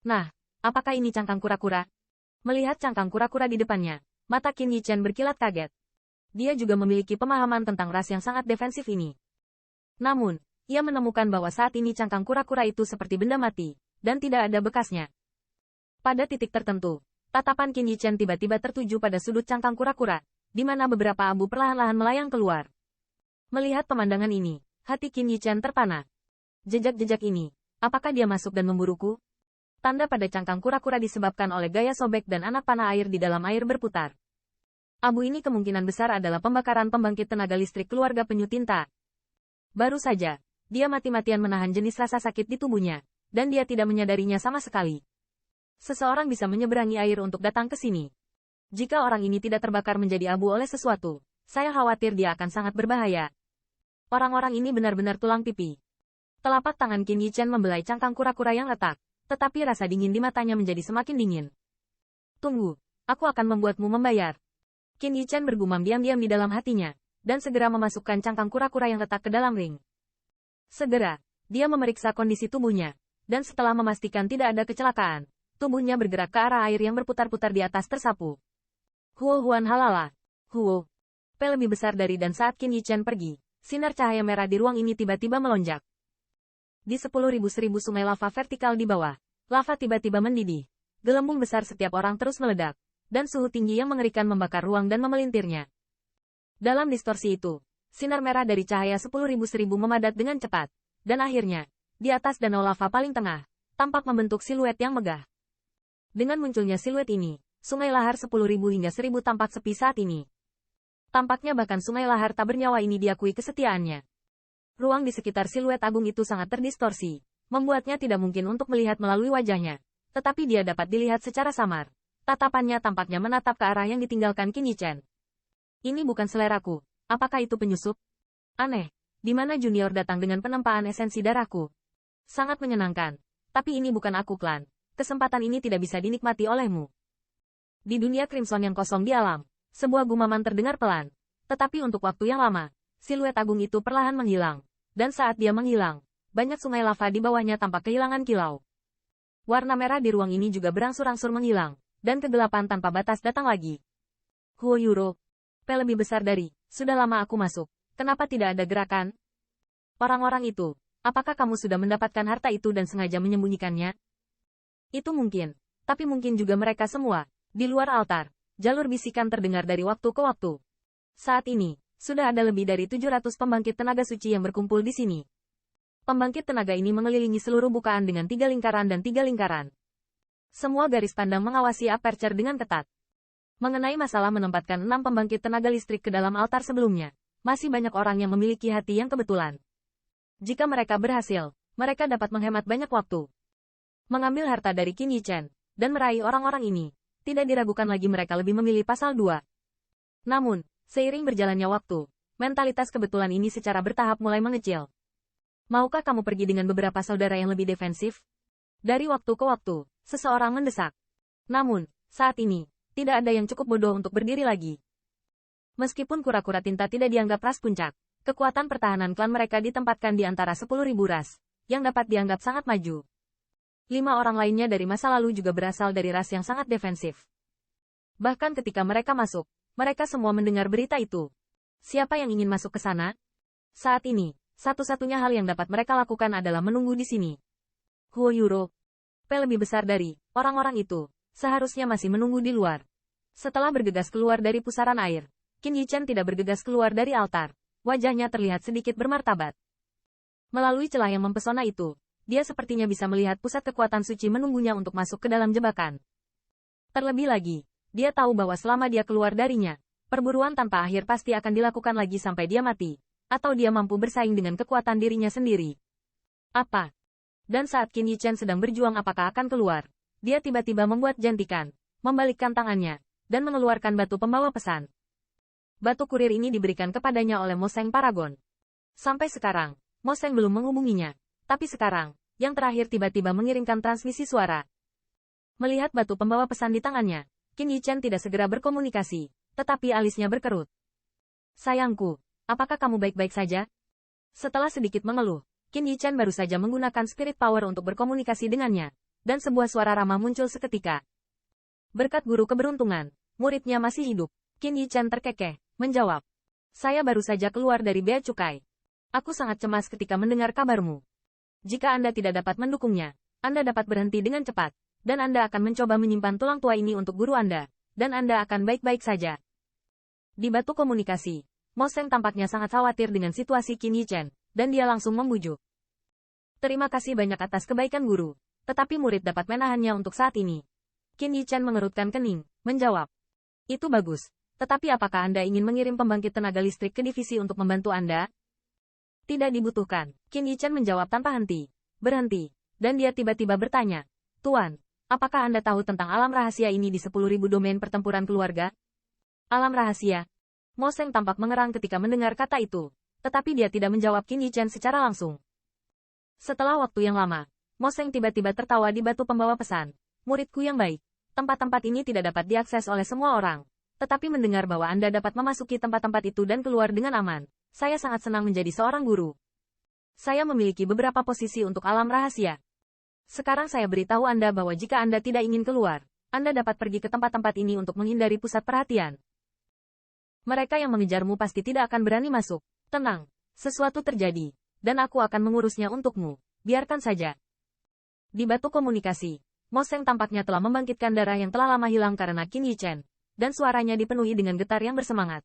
Nah, apakah ini cangkang kura-kura? Melihat cangkang kura-kura di depannya, mata Qin Yichen berkilat kaget. Dia juga memiliki pemahaman tentang ras yang sangat defensif ini. Namun, ia menemukan bahwa saat ini cangkang kura-kura itu seperti benda mati, dan tidak ada bekasnya. Pada titik tertentu, tatapan Qin Yichen tiba-tiba tertuju pada sudut cangkang kura-kura, di mana beberapa abu perlahan-lahan melayang keluar. Melihat pemandangan ini, hati Qin Yichen terpana. Jejak-jejak ini, apakah dia masuk dan memburuku? Tanda pada cangkang kura-kura disebabkan oleh gaya sobek dan anak panah air di dalam air berputar. Abu ini kemungkinan besar adalah pembakaran pembangkit tenaga listrik keluarga penyu tinta. Baru saja, dia mati-matian menahan jenis rasa sakit di tubuhnya, dan dia tidak menyadarinya sama sekali. Seseorang bisa menyeberangi air untuk datang ke sini. Jika orang ini tidak terbakar menjadi abu oleh sesuatu, saya khawatir dia akan sangat berbahaya. Orang-orang ini benar-benar tulang pipi. Telapak tangan Qin Yichen membelai cangkang kura-kura yang retak, tetapi rasa dingin di matanya menjadi semakin dingin. Tunggu, aku akan membuatmu membayar. Qin Yichen bergumam diam-diam di dalam hatinya, dan segera memasukkan cangkang kura-kura yang retak ke dalam ring. Segera, dia memeriksa kondisi tubuhnya, dan setelah memastikan tidak ada kecelakaan, tubuhnya bergerak ke arah air yang berputar-putar di atas tersapu. Huo Huan halala. Huo. P lebih besar dari dan saat Qin Yichen pergi, sinar cahaya merah di ruang ini tiba-tiba melonjak. Di 10.000 sungai lava vertikal di bawah, lava tiba-tiba mendidih. Gelembung besar setiap orang terus meledak, dan suhu tinggi yang mengerikan membakar ruang dan memelintirnya. Dalam distorsi itu, sinar merah dari cahaya 10.000 memadat dengan cepat, dan akhirnya, di atas danau lava paling tengah, tampak membentuk siluet yang megah. Dengan munculnya siluet ini, sungai lahar 10.000 hingga 1.000 tampak sepi saat ini. Tampaknya bahkan sungai lahar tak bernyawa ini diakui kesetiaannya. Ruang di sekitar siluet agung itu sangat terdistorsi, membuatnya tidak mungkin untuk melihat melalui wajahnya. Tetapi dia dapat dilihat secara samar. Tatapannya tampaknya menatap ke arah yang ditinggalkan Qin Yichen. Ini bukan seleraku. Apakah itu penyusup? Aneh. Di mana junior datang dengan penempaan esensi darahku? Sangat menyenangkan. Tapi ini bukan aku, klan. Kesempatan ini tidak bisa dinikmati olehmu. Di dunia Crimson yang kosong di alam, sebuah gumaman terdengar pelan. Tetapi untuk waktu yang lama, siluet agung itu perlahan menghilang. Dan saat dia menghilang, banyak sungai lava di bawahnya tampak kehilangan kilau. Warna merah di ruang ini juga berangsur-angsur menghilang, dan kegelapan tanpa batas datang lagi. Huo Yuro. P lebih besar dari, sudah lama aku masuk, kenapa tidak ada gerakan? Orang-orang itu, apakah kamu sudah mendapatkan harta itu dan sengaja menyembunyikannya? Itu mungkin, tapi mungkin juga mereka semua, di luar altar, jalur bisikan terdengar dari waktu ke waktu. Saat ini, sudah ada lebih dari 700 pembangkit tenaga suci yang berkumpul di sini. Pembangkit tenaga ini mengelilingi seluruh bukaan dengan 3 lingkaran dan 3 lingkaran. Semua garis pandang mengawasi aperture dengan ketat. Mengenai masalah menempatkan 6 pembangkit tenaga listrik ke dalam altar sebelumnya, masih banyak orang yang memiliki hati yang kebetulan. Jika mereka berhasil, mereka dapat menghemat banyak waktu. Mengambil harta dari Qin Yichen, dan meraih orang-orang ini, tidak diragukan lagi mereka lebih memilih pasal 2. Namun, seiring berjalannya waktu, mentalitas kebetulan ini secara bertahap mulai mengecil. Maukah kamu pergi dengan beberapa saudara yang lebih defensif? Dari waktu ke waktu, seseorang mendesak. Namun, saat ini, tidak ada yang cukup bodoh untuk berdiri lagi. Meskipun kura-kura tinta tidak dianggap ras puncak, kekuatan pertahanan klan mereka ditempatkan di antara 10.000 ras, yang dapat dianggap sangat maju. 5 orang lainnya dari masa lalu juga berasal dari ras yang sangat defensif. Bahkan ketika mereka masuk, mereka semua mendengar berita itu. Siapa yang ingin masuk ke sana? Saat ini, satu-satunya hal yang dapat mereka lakukan adalah menunggu di sini. Huo Yuro. P lebih besar dari orang-orang itu, seharusnya masih menunggu di luar. Setelah bergegas keluar dari pusaran air, Qin Yichen tidak bergegas keluar dari altar. Wajahnya terlihat sedikit bermartabat. Melalui celah yang mempesona itu, dia sepertinya bisa melihat pusat kekuatan suci menunggunya untuk masuk ke dalam jebakan. Terlebih lagi, dia tahu bahwa selama dia keluar darinya, perburuan tanpa akhir pasti akan dilakukan lagi sampai dia mati, atau dia mampu bersaing dengan kekuatan dirinya sendiri. Apa? Dan saat Qin Yichen sedang berjuang apakah akan keluar, dia tiba-tiba membuat jantikan, membalikkan tangannya, dan mengeluarkan batu pembawa pesan. Batu kurir ini diberikan kepadanya oleh Mo Sheng Paragon. Sampai sekarang, Mo Sheng belum menghubunginya, tapi sekarang, yang terakhir tiba-tiba mengirimkan transmisi suara. Melihat batu pembawa pesan di tangannya, Qin Yichen tidak segera berkomunikasi, tetapi alisnya berkerut. Sayangku, apakah kamu baik-baik saja? Setelah sedikit mengeluh, Qin Yichen baru saja menggunakan spirit power untuk berkomunikasi dengannya. dan sebuah suara ramah muncul seketika. Berkat guru keberuntungan, muridnya masih hidup. Qin Yichen terkekeh, menjawab. Saya baru saja keluar dari bea cukai. Aku sangat cemas ketika mendengar kabarmu. Jika Anda tidak dapat mendukungnya, Anda dapat berhenti dengan cepat, dan Anda akan mencoba menyimpan tulang tua ini untuk guru Anda, dan Anda akan baik-baik saja. Di batu komunikasi, Mo Seng tampaknya sangat khawatir dengan situasi Qin Yichen, dan dia langsung membujuk. Terima kasih banyak atas kebaikan guru, tetapi murid dapat menahannya untuk saat ini. Qin Yichen mengerutkan kening, menjawab. Itu bagus, tetapi apakah Anda ingin mengirim pembangkit tenaga listrik ke divisi untuk membantu Anda? Tidak dibutuhkan, Qin Yichen menjawab tanpa berhenti, dan dia tiba-tiba bertanya, Tuan, apakah Anda tahu tentang alam rahasia ini di 10.000 domain pertempuran keluarga? Alam rahasia? Mo Seng tampak mengerang ketika mendengar kata itu, tetapi dia tidak menjawab Qin Yichen secara langsung. Setelah waktu yang lama, Mo Seng tiba-tiba tertawa di batu pembawa pesan. Muridku yang baik, tempat-tempat ini tidak dapat diakses oleh semua orang. Tetapi mendengar bahwa Anda dapat memasuki tempat-tempat itu dan keluar dengan aman, saya sangat senang menjadi seorang guru. Saya memiliki beberapa posisi untuk alam rahasia. Sekarang saya beritahu Anda bahwa jika Anda tidak ingin keluar, Anda dapat pergi ke tempat-tempat ini untuk menghindari pusat perhatian. Mereka yang mengejarmu pasti tidak akan berani masuk. Tenang, sesuatu terjadi, dan aku akan mengurusnya untukmu. Biarkan saja. Di batu komunikasi, Mo Seng tampaknya telah membangkitkan darah yang telah lama hilang karena Qin Yichen, dan suaranya dipenuhi dengan getar yang bersemangat.